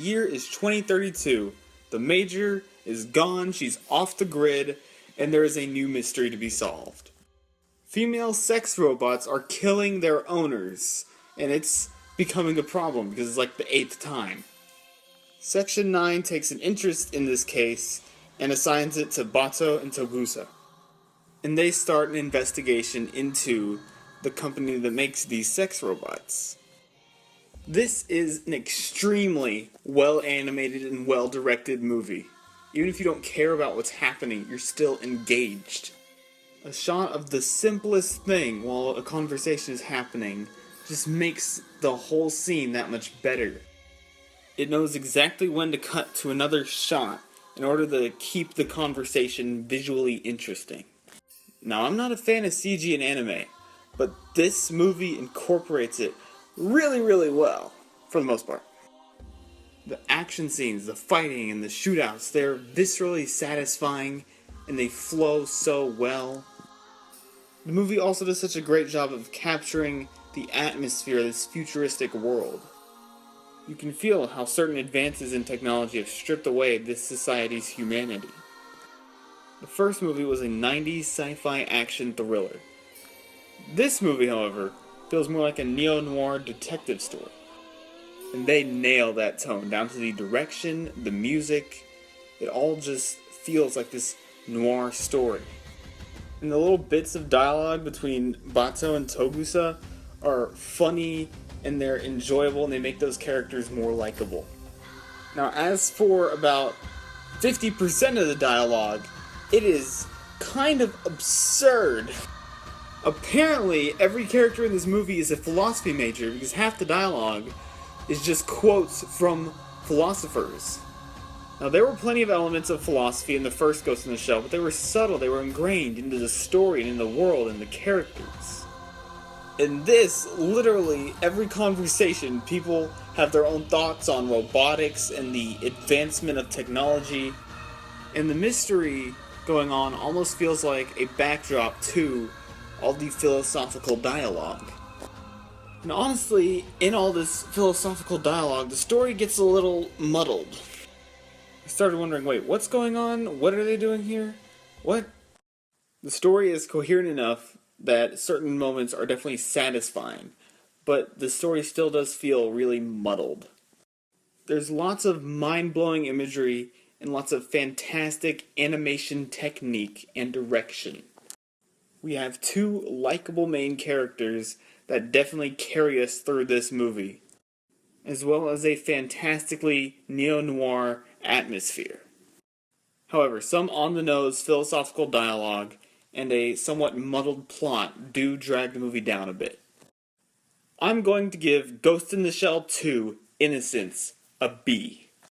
year is 2032. The Major is gone, she's off the grid, and there is a new mystery to be solved. Female sex robots are killing their owners, and it's becoming a problem because it's like the 8th time. Section 9 takes an interest in this case and assigns it to Bato and Togusa. And they start an investigation into the company that makes these sex robots. This is an extremely well-animated and well-directed movie. Even if you don't care about what's happening, you're still engaged. A shot of the simplest thing while a conversation is happening just makes the whole scene that much better. It knows exactly when to cut to another shot in order to keep the conversation visually interesting. Now, I'm not a fan of CG in anime, but this movie incorporates it really, really well, for the most part. The action scenes, the fighting, and the shootouts, they're viscerally satisfying, and they flow so well. The movie also does such a great job of capturing the atmosphere of this futuristic world. You can feel how certain advances in technology have stripped away this society's humanity. The first movie was a 90s sci-fi action thriller. This movie, however, feels more like a neo-noir detective story. And they nail that tone, down to the direction, the music. It all just feels like this noir story. And the little bits of dialogue between Bato and Togusa are funny and they're enjoyable and they make those characters more likable. Now, as for about 50% of the dialogue, it is kind of absurd. Apparently, every character in this movie is a philosophy major because half the dialogue is just quotes from philosophers. Now, there were plenty of elements of philosophy in the first Ghost in the Shell, but they were subtle, they were ingrained into the story and in the world and the characters. In this, literally, every conversation, people have their own thoughts on robotics and the advancement of technology, and the mystery going on almost feels like a backdrop to all the philosophical dialogue. And honestly, in all this philosophical dialogue, the story gets a little muddled. I started wondering, wait, what's going on? What are they doing here? What? The story is coherent enough that certain moments are definitely satisfying, but the story still does feel really muddled. There's lots of mind-blowing imagery and lots of fantastic animation technique and direction. We have two likable main characters that definitely carry us through this movie, as well as a fantastically neo-noir atmosphere. However, some on-the-nose philosophical dialogue and a somewhat muddled plot do drag the movie down a bit. I'm going to give Ghost in the Shell 2 Innocence a B.